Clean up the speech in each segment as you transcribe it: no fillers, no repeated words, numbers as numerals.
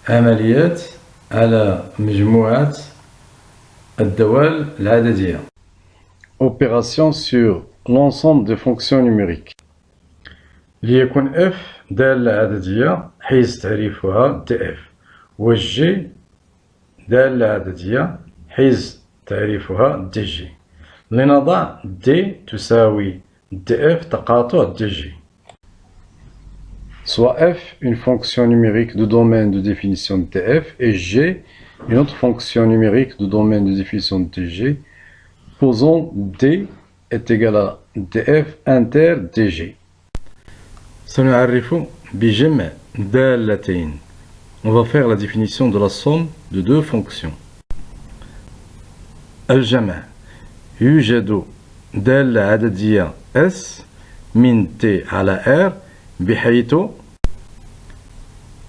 عمليات على مجموعة الدوال العددية. Opération sur l'ensemble des fonctions numériques. ليكن f دالة عددية حيز تعريفها df، و g دالة عددية حيز تعريفها dg. لنضع d تساوي df تقاطع dg. Soit f une fonction numérique de domaine de définition de df et g une autre fonction numérique de domaine de définition de dg. Posons d est égal à df inter dg. سنعرف بجمع دالتين. On va faire la définition de la somme de deux fonctions. الجمع يوجد دالة عددية s من t على r بحيث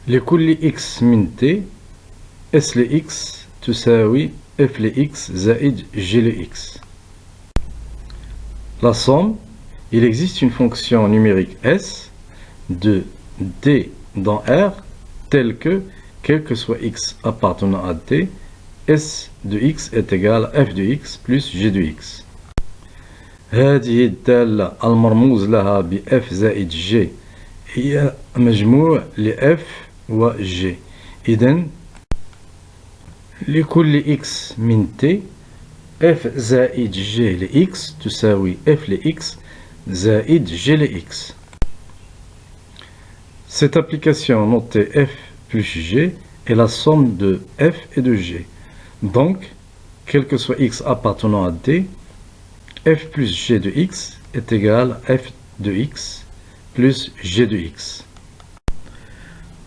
لكل x من t s ل x تساوي f ل x زائد g ل x. La somme, il existe une fonction numérique s de d dans r telle que, quel que soit x appartenant à d, s de x est égal à f de x plus g de x. هذه الدالة المرموز لها ب f زائد g هي مجموع ل f و g. إذن لكل x من t f زائد g ل x تساوي f ل x زائد g ل x. Cette application notée f plus g est la somme de f et de g. Donc, quel que soit x appartenant à d, f plus g de x est égal à f de x plus g de x.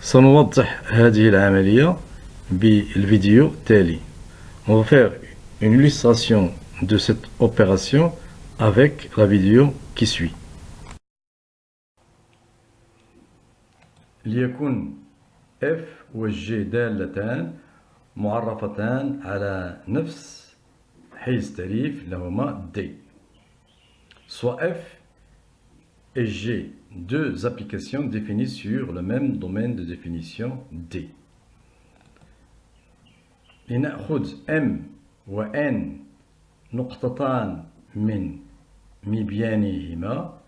سنوضح هذه العملية بالفيديو التالي. On va faire une illustration de cette opération avec la vidéo qui suit. ليكن f و g دالتان معرفتان على نفس حيز تعريف لهما d. Soit f et g, deux applications définies sur le même domaine de définition d. لنأخذ m و n نقطتان من مبيانهما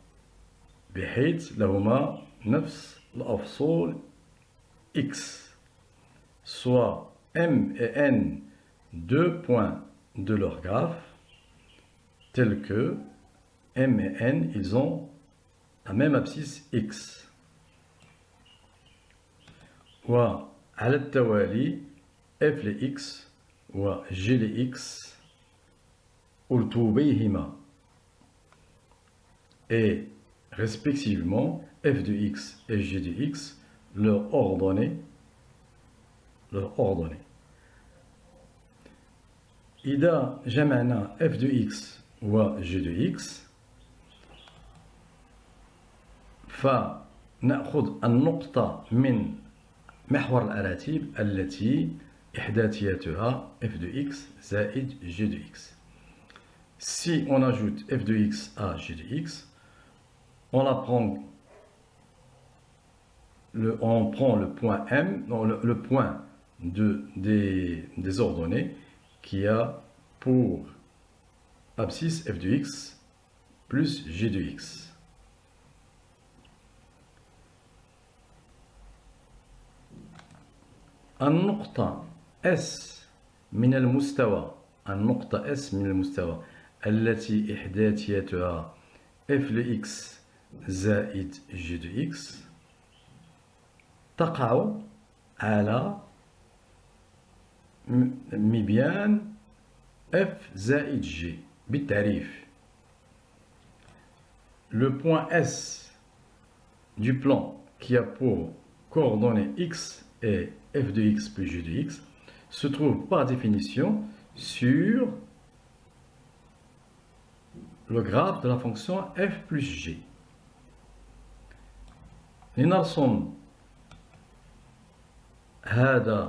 بحيث لهما نفس الأفصول x. Soit m et n, deux points de leur graphe, tels que m et n, ils ont la même abscisse x. وعلى التوالي f ل x و g ل x أرتوبيهما et respectivement f de x et g de x leur ordonnée. إذا جمعنا f de x و g de x فنأخذ النقطة من محور الأراتب التي إحداثياتها f de x زائد g de x. Si on ajoute f de x à g de x, on prend le point M, non, le point des ordonnées qui a pour abscisse f de x plus g de x. النقطة S من المستوى التي إحداثياتها f ل x زائد g de x تقع على مبيان f زائد g بالتعريف. Le point S du plan qui a pour coordonnées x et f de x plus g de x se trouve par définition sur le graphe de la fonction f plus g. لنرسم هذا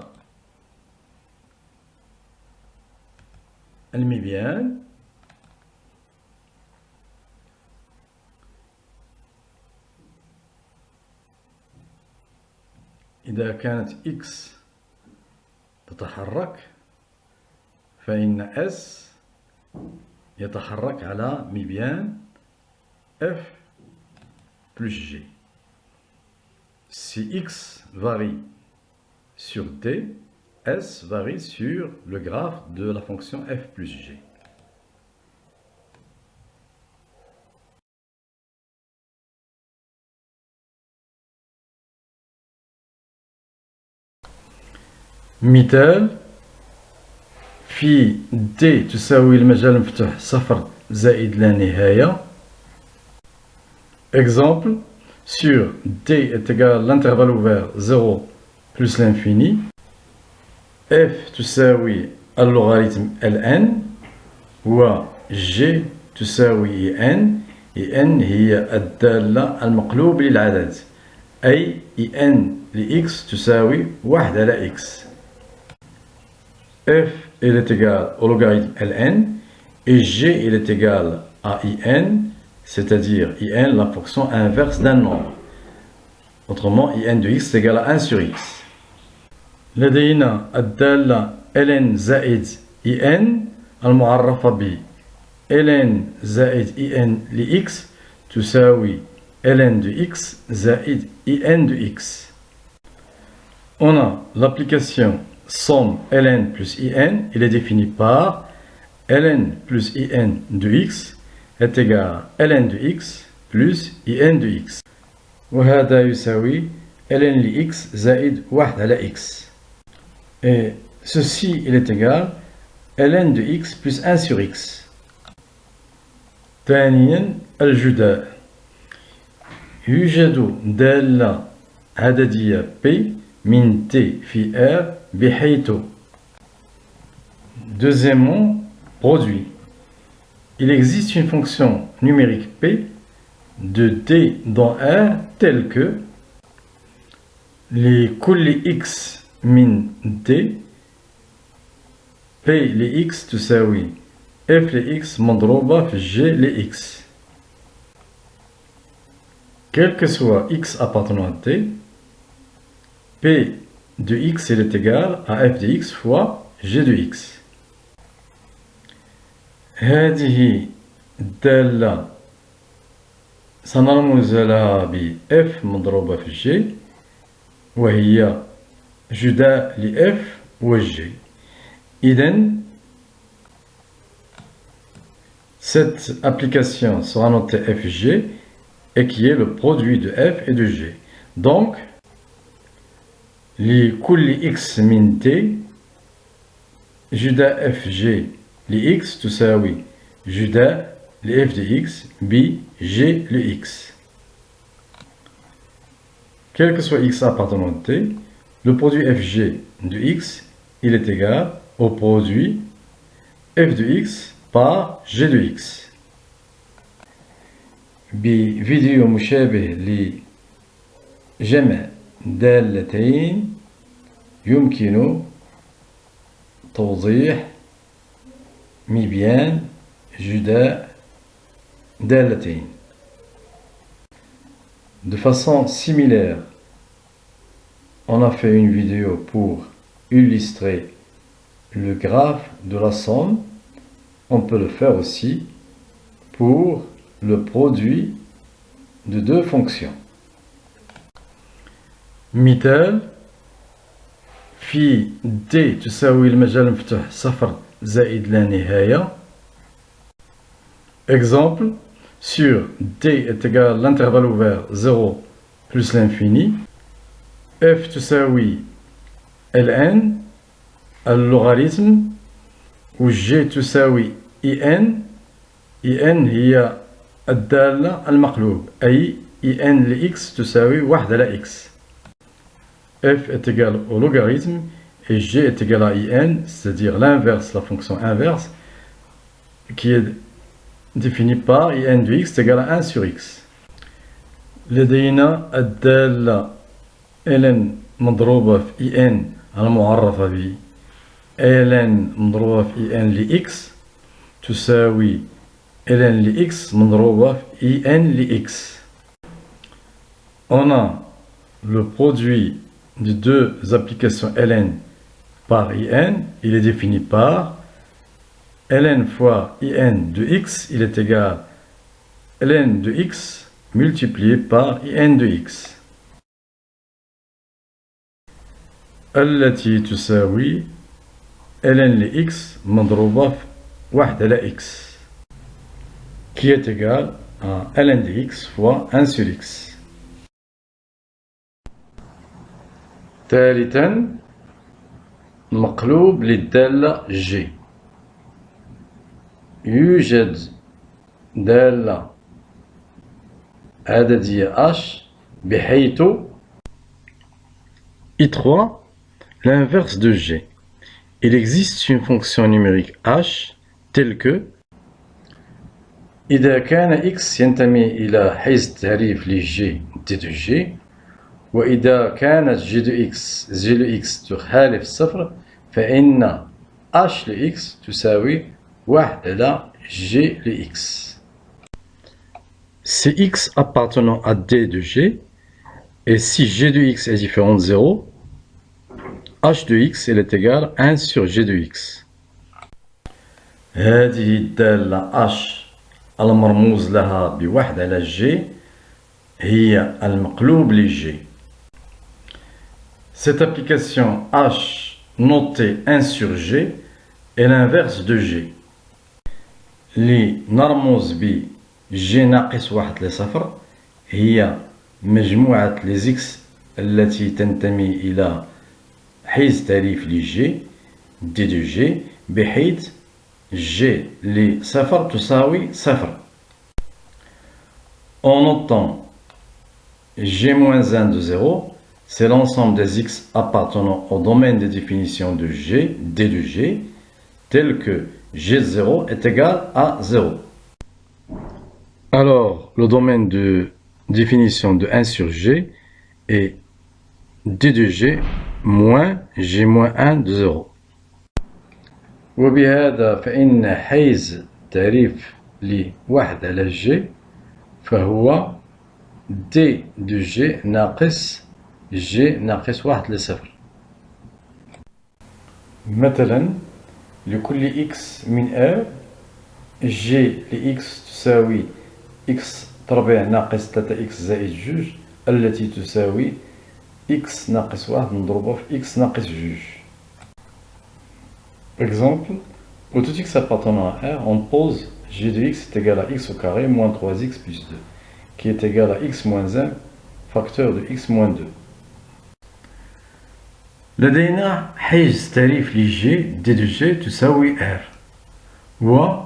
المبيان إذا كانت x تتحرك فإن S يتحرك على مبيان F plus G. Si X varie sur D, S varie sur le graphe de la fonction F plus G. مثال في D تساوي المجال المفتوح صفر زائد لا نهاية. Exemple, sur D est égal l'intervalle ouvert 0 plus l'infini. F تساوي اللوغاريتم ln و G تساوي en. en هي الدالة المقلوب للعدد أي en لx تساوي 1 على x. F il est égal au logarithme ln et G il est égal à in, c'est-à-dire in la fonction inverse d'un nombre. Autrement, in de x est égal à 1 sur x. لدينا الدالة ln زائد in المعرفة ب ln زائد in لx تساوي ln de x زائد in de x. On a l'application somme ln plus in, il est défini par ln plus in de x est égal à ln de x plus in de x. وهذا يساوي ln لx زائد 1 على x. Et ceci, il est égal ln de x plus 1 sur x. ثانيا الجداء. يوجد دالة عددية P من T في R بحيث deuxièmement produit. Il existe une fonction numérique P de D dans R telle que لكل x من D P لx تساوي F لx مضروبة في G لx. Quel que soit x appartenant à D, P de x il est égal à f de x fois g de x. هذه الدالة سنرمز لها ب f مضروبة في g وهي جداء ل f و g. إذن cette application sera notée fg et qui est le produit de f et de g. Donc لكل x من t جداء fg لx تساوي جداء لf de x ب g لx. Quel que soit x appartenant à t, le produit fg de x il est égal au produit f de x par g de x. بفيديو مشابه لجمع دالتين يمكن توضيح مبيان جداء دالتين. De façon similaire, on a fait une vidéo pour illustrer le graphe de la somme. On peut le faire aussi pour le produit de deux fonctions. مثال في D تساوي المجال المفتوح صفر زائد لا نهاية. Exemple, sur D est égal l'intervalle ouvert 0 plus l'infini. F تساوي ln اللوغاريتم و G تساوي in. in هي الدالة المقلوب أي in لx تساوي 1 على x. F est égal au logarithme et G est égal à in, c'est-à-dire l'inverse, la fonction inverse, qui est définie par in de x est égal à 1 sur x. لدينا الدالة ln مضروبة في in المعرفة ب ln مضروبة في in لx تساوي ln لx مضروبة في in لx. On a le produit de deux applications ln par in, il est défini par ln fois in de x, il est égal à ln de x multiplié par in de x. التي تساوي ln de x مضروبة في 1 على x qui est égal à ln de x fois 1 sur x. ثالثا مقلوب للدالة G. يوجد دالة عددية H بحيث I3 l'inverse de G. Il existe une fonction numérique H telle que إذا كان x ينتمي إلى حيز التعريف ل G d de G وإذا كانت G de x تخالف الصفر فإن H ل x تساوي 1 على G ل x. C'est x appartenant à d de G et si G de x est différent de 0, H de x est égal à 1 sur G de x. هذه الدالة H المرموز لها بواحد على G هي المقلوب ل G. Cette application H notée 1 sur G est l'inverse de G. اللي نرمز ب G ناقص 1 لصفر هي مجموعة les x التي تنتمي إلى حيز تعريف ل G d de G بحيث G لصفر تساوي صفر. En notant G-1 de 0, c'est l'ensemble des x appartenant au domaine de définition de G, d de G, tel que G0 est égal à 0. Alors, le domaine de définition de 1 sur G est d de G moins G-1 de 0. وبهذا فإن حيز التعريف لواحد على G فهو d de G ناقص G ناقص 1 لصفر. مثلا لكل x من R G ل x تساوي x تربيع ناقص 3x زائد 2 التي تساوي x ناقص 1 مضروبة في x ناقص 2. Par exemple, pour tout x appartenant à R, on pose g de x est égal à x au carré moins 3x plus 2, qui est égal à x moins 1 facteur de x moins 2. لدينا حيز تعريف ل G d de G تساوي R و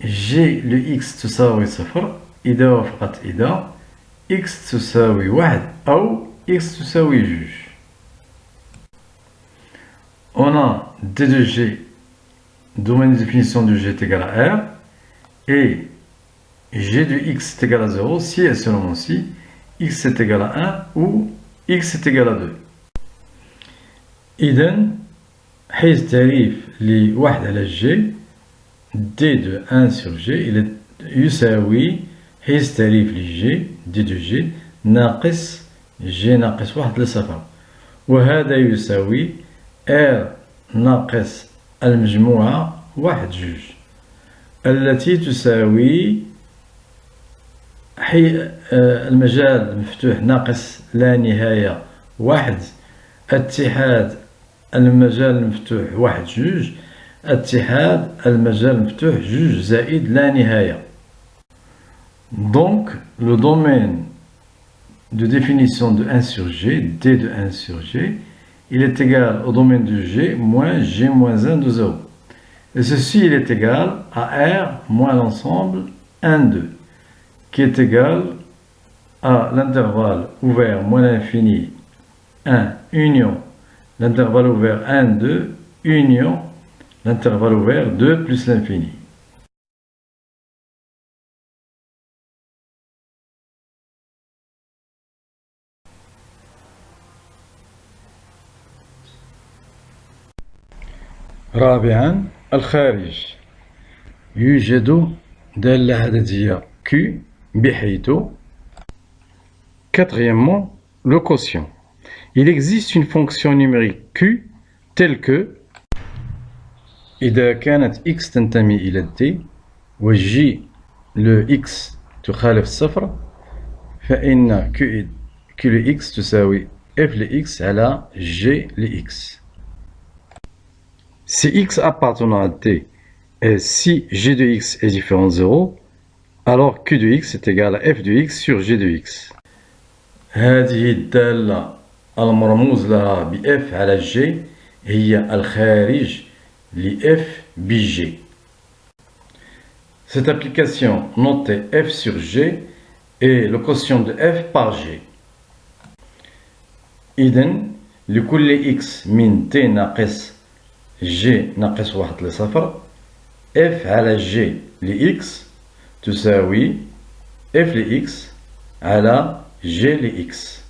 G ل x تساوي صفر إذا وافقت إذا x تساوي 1 أو x تساوي 2. On a d de G, domaine de définition de G est égal à R, et G de x est égal à 0 si et seulement si x est égal à 1 ou x est égal à 2. إذن حيز تعريف لواحد على G d de 1 sur G يساوي حيز تعريف ل G d de G ناقص G ناقص 1 لصفر وهذا يساوي R ناقص المجموعة 1 2 التي تساوي المجال المفتوح ناقص لا نهاية 1 اتحاد المجال المفتوح 1 2 اتحاد المجال المفتوح 2 زائد لا نهاية. Donc le domaine de définition de 1 sur G, d de 1 sur G, il est égal au domaine de G moins G moins 1 de 0. Et ceci, il est égal à R moins l'ensemble 1, 2, qui est égal à l'intervalle ouvert moins l'infini 1, union, l'intervalle ouvert 1, 2, union, l'intervalle ouvert 2 plus l'infini. رابعا الخارج. يوجد دالة عددية Q بحيث. Quatrièmement, le quotient. Il existe une fonction numérique Q tel que إذا كانت x تنتمي إلى d و g le x تخالف الصفر فإن q ل x تساوي f ل x على g ل x. Si x appartenant à d et si g de x est différent de 0, alors q de x est égal à f de x sur g de x. هذه الدالة المرموز لها ب f على g هي الخارج ل f bg. Cette application notée f sur g est le quotient de f par g. إذن لكل x من t ناقص g ناقص واحد لصفر f على g ل x تساوي f ل x على g ل x.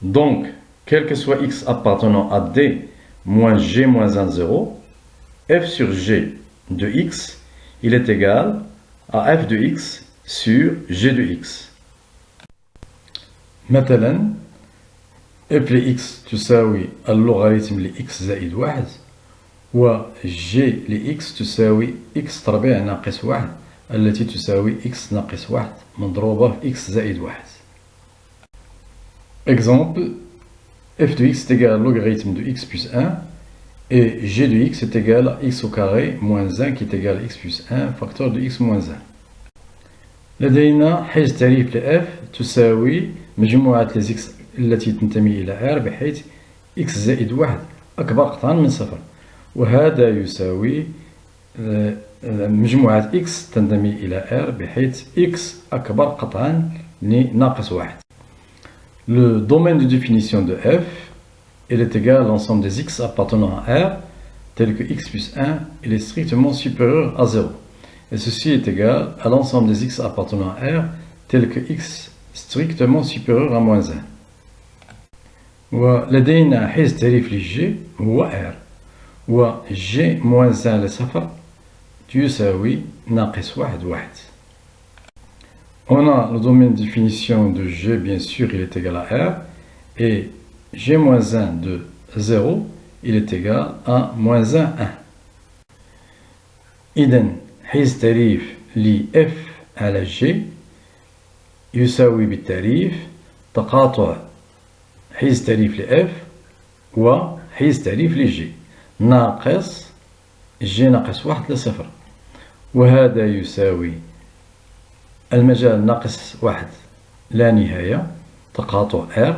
Donc, quel que soit x appartenant à d moins g moins 1, 0, f sur g de x, il est égal à f de x sur g de x. مثلا f ل x تساوي اللوغاريتم ل x زائد 1 و g ل x تساوي x تربيع ناقص 1 التي تساوي x ناقص 1 مضروبة في x زائد 1. Exemple, f de x est égal à logarithme de x plus 1 et g de x est égal à x au carré moins 1 qui est égal à x plus 1 facteur de x moins 1. لدينا حيز تعريف ل f تساوي مجموعة ل x التي تنتمي إلى r بحيث x زائد 1 أكبر قطعا من صفر وهذا يساوي مجموعة x تنتمي إلى r بحيث x أكبر قطعا لناقص 1. Le domaine de définition de f il est égal à l'ensemble des x appartenant à R, tel que x plus 1 il est strictement supérieur à 0. Et ceci est égal à l'ensemble des x appartenant à R, tel que x strictement supérieur à moins 1. ولدينا حيز تعريف للg هو R و g moins 1 لصفر تساوي ناقص 1 1. On a le domaine de définition de g, bien sûr, il est égal à R, et g-1 de 0, il est égal à moins 1, 1. إذن حيز تعريف ل f على g يساوي بالتعريف تقاطع حيز تعريف ل f وحيز تعريف ل g ناقص g ناقص 1 لصفر وهذا يساوي المجال ناقص 1 لا نهاية تقاطع R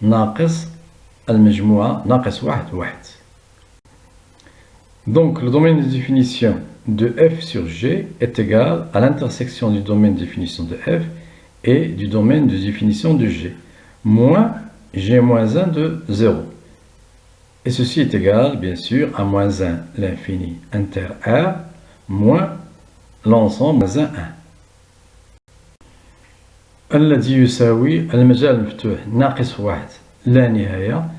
ناقص المجموعة ناقص 1 1. Donc le domaine de définition de f sur g est égal à l'intersection du domaine de définition de f et du domaine de définition de g moins g moins 1 de 0. Et ceci est égal bien sûr à moins 1 l'infini inter R moins l'ensemble moins 1 1. الذي يساوي المجال المفتوح ناقص 1 لا نهاية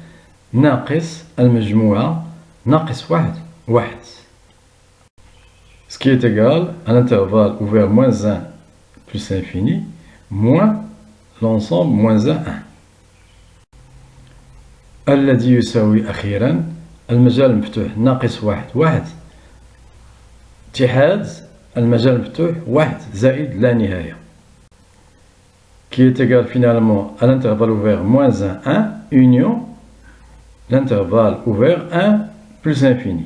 ناقص المجموعة ناقص 1 1. Ce qui est égal à l'intervalle ouvert moins 1 plus l'infini moins l'ensemble moins 1 1. الذي يساوي أخيرا المجال المفتوح ناقص 1 1 اتحاد المجال المفتوح 1 زائد لا نهاية qui est égal finalement à l'intervalle ouvert moins 1 1 union l'intervalle ouvert 1 plus l'infini.